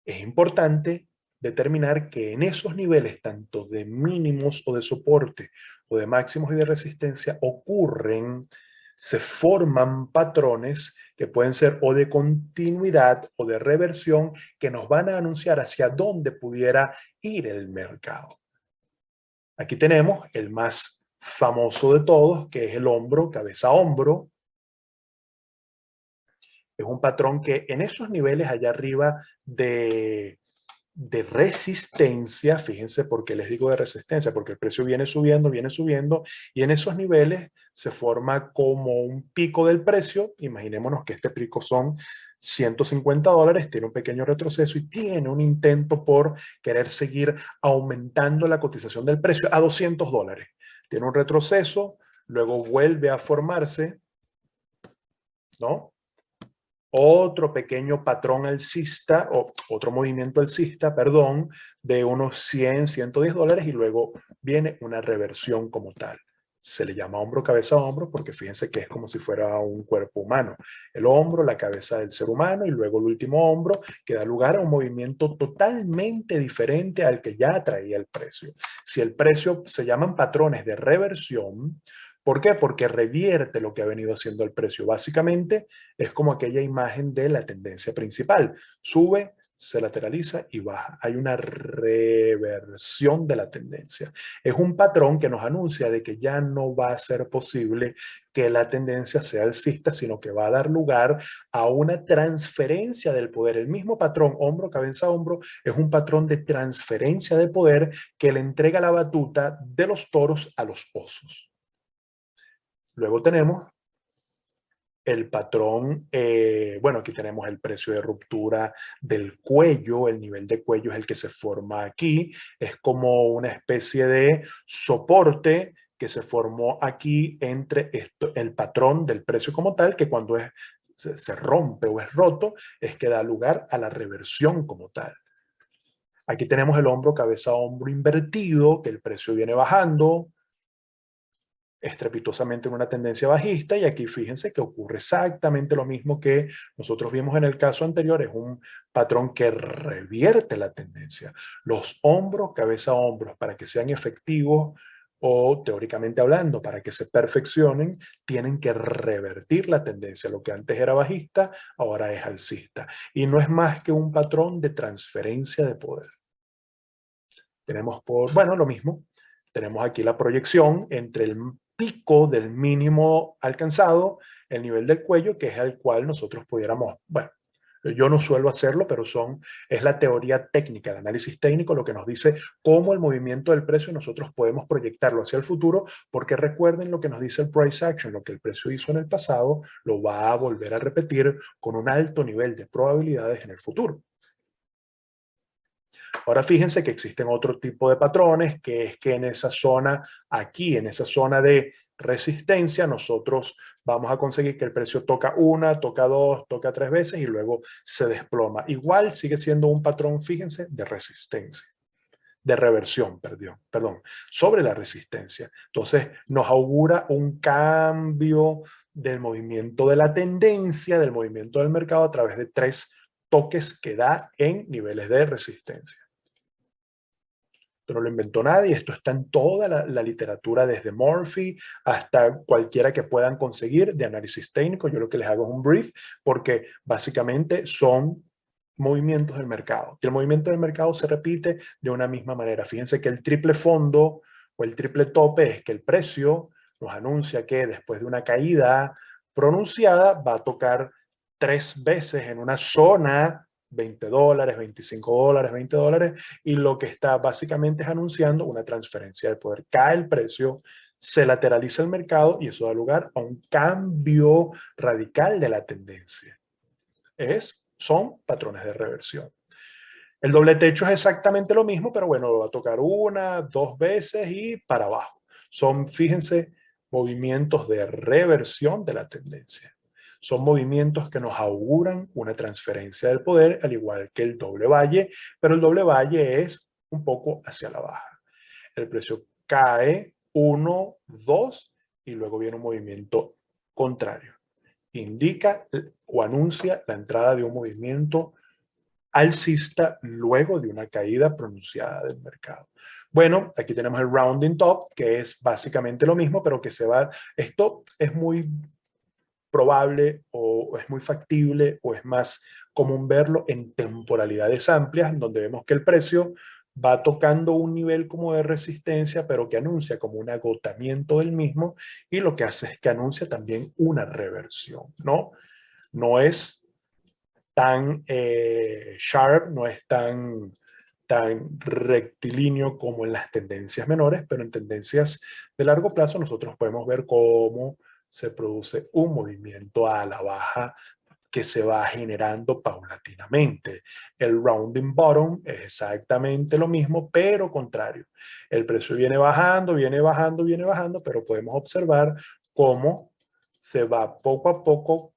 Es importante determinar que en esos niveles, tanto de mínimos o de soporte, o de máximos y de resistencia, se forman patrones que pueden ser o de continuidad o de reversión, que nos van a anunciar hacia dónde pudiera ir el mercado. Aquí tenemos el más famoso de todos, que es el hombro, cabeza-hombro. Es un patrón que en esos niveles allá arriba de resistencia, fíjense por qué les digo de resistencia, porque el precio viene subiendo, y en esos niveles se forma como un pico del precio. Imaginémonos que este pico son $150, tiene un pequeño retroceso y tiene un intento por querer seguir aumentando la cotización del precio a $200. Tiene un retroceso, luego vuelve a formarse, ¿no? Otro pequeño patrón alcista, o otro movimiento alcista, perdón, de unos 100, $110, y luego viene una reversión como tal. Se le llama hombro, cabeza, hombro, porque fíjense que es como si fuera un cuerpo humano. El hombro, la cabeza del ser humano, y luego el último hombro, que da lugar a un movimiento totalmente diferente al que ya traía el precio. Si el precio se llaman patrones de reversión, ¿por qué? Porque revierte lo que ha venido haciendo el precio. Básicamente es como aquella imagen de la tendencia principal. Sube, se lateraliza y baja. Hay una reversión de la tendencia. Es un patrón que nos anuncia de que ya no va a ser posible que la tendencia sea alcista, sino que va a dar lugar a una transferencia del poder. El mismo patrón hombro, cabeza, hombro es un patrón de transferencia de poder que le entrega la batuta de los toros a los osos. Luego tenemos el patrón, bueno, aquí tenemos el precio de ruptura del cuello. El nivel de cuello es el que se forma aquí. Es como una especie de soporte que se formó aquí entre el patrón del precio como tal, que cuando se rompe o es roto, es que da lugar a la reversión como tal. Aquí tenemos el hombro, cabeza, hombro invertido, que el precio viene bajando estrepitosamente en una tendencia bajista, y aquí fíjense que ocurre exactamente lo mismo que nosotros vimos en el caso anterior. Es un patrón que revierte la tendencia. Los hombros, cabeza, hombros, para que sean efectivos, o teóricamente hablando, para que se perfeccionen, tienen que revertir la tendencia. Lo que antes era bajista, ahora es alcista. Y no es más que un patrón de transferencia de poder. Tenemos bueno, lo mismo. Tenemos aquí la proyección entre el pico del mínimo alcanzado, el nivel del cuello, que es el cual nosotros pudiéramos, bueno, yo no suelo hacerlo, pero es la teoría técnica, el análisis técnico, lo que nos dice cómo el movimiento del precio nosotros podemos proyectarlo hacia el futuro, porque recuerden lo que nos dice el price action: lo que el precio hizo en el pasado lo va a volver a repetir con un alto nivel de probabilidades en el futuro. Ahora fíjense que existen otro tipo de patrones, que es que en esa zona, aquí, en esa zona de resistencia, nosotros vamos a conseguir que el precio toca una, toca dos, toca tres veces y luego se desploma. Igual sigue siendo un patrón, fíjense, de resistencia, de reversión, perdón, sobre la resistencia. Entonces nos augura un cambio del movimiento de la tendencia, del movimiento del mercado, a través de tres toques que da en niveles de resistencia. Esto no lo inventó nadie, esto está en toda la literatura, desde Murphy hasta cualquiera que puedan conseguir de análisis técnico. Yo lo que les hago es un brief, porque básicamente son movimientos del mercado. Y el movimiento del mercado se repite de una misma manera. Fíjense que el triple fondo o el triple tope es que el precio nos anuncia que después de una caída pronunciada va a tocar tres veces en una zona, $20, $25, $20, y lo que está básicamente es anunciando una transferencia de poder. Cae el precio, se lateraliza el mercado y eso da lugar a un cambio radical de la tendencia. Son patrones de reversión. El doble techo es exactamente lo mismo, pero bueno, lo va a tocar una, dos veces y para abajo. Son, fíjense, movimientos de reversión de la tendencia. Son movimientos que nos auguran una transferencia del poder, al igual que el doble valle, pero el doble valle es un poco hacia la baja. El precio cae 1, 2 y luego viene un movimiento contrario. Indica o anuncia la entrada de un movimiento alcista luego de una caída pronunciada del mercado. Bueno, aquí tenemos el rounding top, que es básicamente lo mismo, pero que se va, esto es muy probable o es muy factible o es más común verlo en temporalidades amplias, donde vemos que el precio va tocando un nivel como de resistencia, pero que anuncia como un agotamiento del mismo, y lo que hace es que anuncia también una reversión, ¿no? No es tan sharp, no es tan rectilíneo como en las tendencias menores, pero en tendencias de largo plazo nosotros podemos ver cómo se produce un movimiento a la baja que se va generando paulatinamente. El rounding bottom es exactamente lo mismo, pero contrario. El precio viene bajando, viene bajando, viene bajando, pero podemos observar cómo se va poco a poco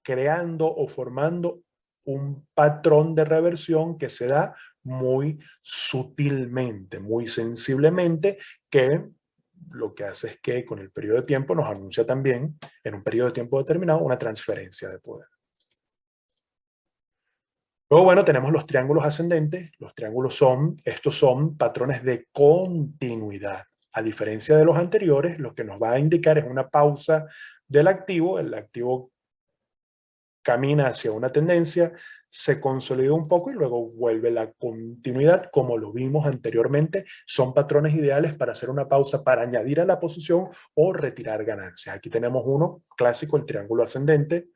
creando o formando un patrón de reversión que se da muy sutilmente, muy sensiblemente, que lo que hace es que con el periodo de tiempo nos anuncia también, en un periodo de tiempo determinado, una transferencia de poder. Luego, bueno, tenemos los triángulos ascendentes. Los triángulos estos son patrones de continuidad. A diferencia de los anteriores, lo que nos va a indicar es una pausa del activo. El activo camina hacia una tendencia, se consolida un poco y luego vuelve la continuidad, como lo vimos anteriormente. Son patrones ideales para hacer una pausa, para añadir a la posición o retirar ganancias. Aquí tenemos uno clásico, el triángulo ascendente.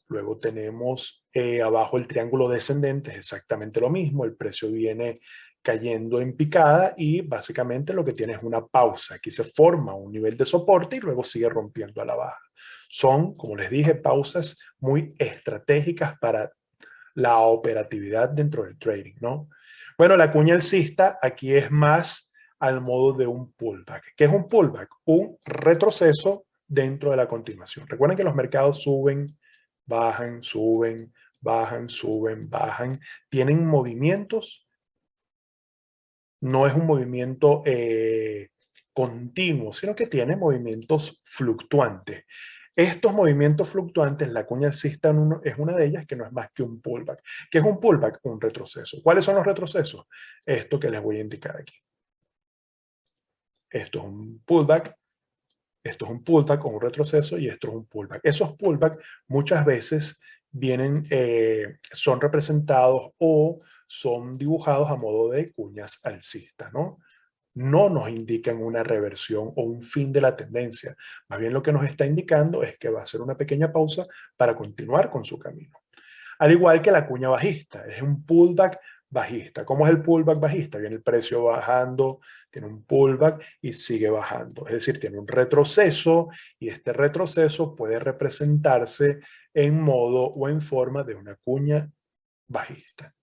Luego tenemos abajo el triángulo descendente, es exactamente lo mismo. El precio viene cayendo en picada y básicamente lo que tiene es una pausa. Aquí se forma un nivel de soporte y luego sigue rompiendo a la baja. Son, como les dije, pausas muy estratégicas para la operatividad dentro del trading, ¿no? Bueno, la cuña alcista aquí es más al modo de un pullback. ¿Qué es un pullback? Un retroceso dentro de la continuación. Recuerden que los mercados suben, bajan, suben, bajan, suben, bajan. Tienen movimientos. No es un movimiento continuo, sino que tiene movimientos fluctuantes. Estos movimientos fluctuantes, la cuña alcista es una de ellas, que no es más que un pullback. ¿Qué es un pullback? Un retroceso. ¿Cuáles son los retrocesos? Esto que les voy a indicar aquí. Esto es un pullback, esto es un pullback o un retroceso y esto es un pullback. Esos pullbacks muchas veces son representados o son dibujados a modo de cuñas alcistas, ¿no? No nos indican una reversión o un fin de la tendencia. Más bien lo que nos está indicando es que va a ser una pequeña pausa para continuar con su camino. Al igual que la cuña bajista, es un pullback bajista. ¿Cómo es el pullback bajista? Viene el precio bajando, tiene un pullback y sigue bajando. Es decir, tiene un retroceso y este retroceso puede representarse en modo o en forma de una cuña bajista.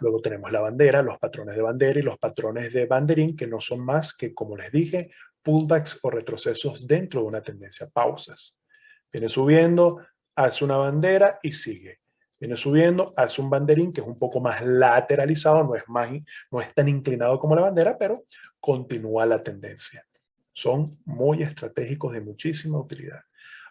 Luego tenemos la bandera, los patrones de bandera y los patrones de banderín, que no son más que, como les dije, pullbacks o retrocesos dentro de una tendencia, pausas. Viene subiendo, hace una bandera y sigue. Viene subiendo, hace un banderín que es un poco más lateralizado, no es tan inclinado como la bandera, pero continúa la tendencia. Son muy estratégicos, de muchísima utilidad.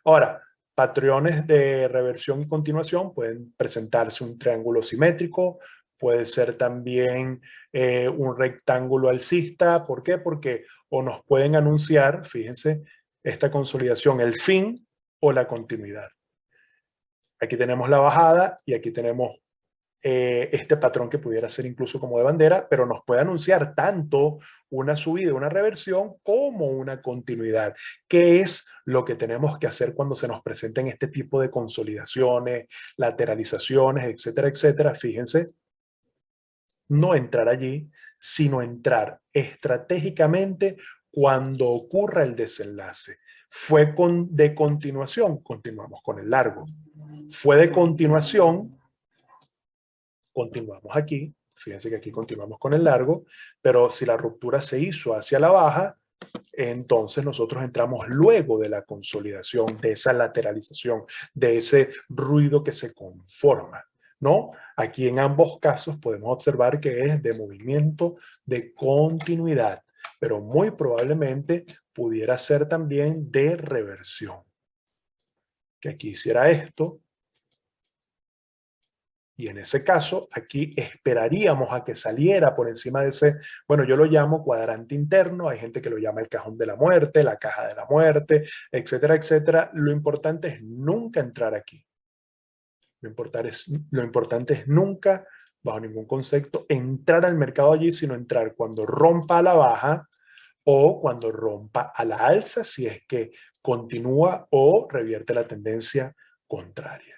Ahora, patrones de reversión y continuación pueden presentarse un triángulo simétrico, puede ser también un rectángulo alcista. ¿Por qué? Porque o nos pueden anunciar, fíjense, esta consolidación, el fin o la continuidad. Aquí tenemos la bajada y aquí tenemos este patrón que pudiera ser incluso como de bandera, pero nos puede anunciar tanto una subida, una reversión, como una continuidad. ¿Qué es lo que tenemos que hacer cuando se nos presenten este tipo de consolidaciones, lateralizaciones, etcétera, etcétera? Fíjense, no entrar allí, sino entrar estratégicamente cuando ocurra el desenlace. Fue de continuación, continuamos con el largo. Fue de continuación, continuamos aquí. Fíjense que aquí continuamos con el largo, pero si la ruptura se hizo hacia la baja, entonces nosotros entramos luego de la consolidación, de esa lateralización, de ese ruido que se conforma, ¿no? Aquí en ambos casos podemos observar que es de movimiento de continuidad, pero muy probablemente pudiera ser también de reversión. que aquí hiciera esto. Y en ese caso, aquí esperaríamos a que saliera por encima de ese, bueno, yo lo llamo cuadrante interno, hay gente que lo llama el cajón de la muerte, la caja de la muerte, etcétera, etcétera. Lo importante es nunca entrar aquí. Lo importante es nunca, bajo ningún concepto, entrar al mercado allí, sino entrar cuando rompa a la baja o cuando rompa a la alza, si es que continúa o revierte la tendencia contraria.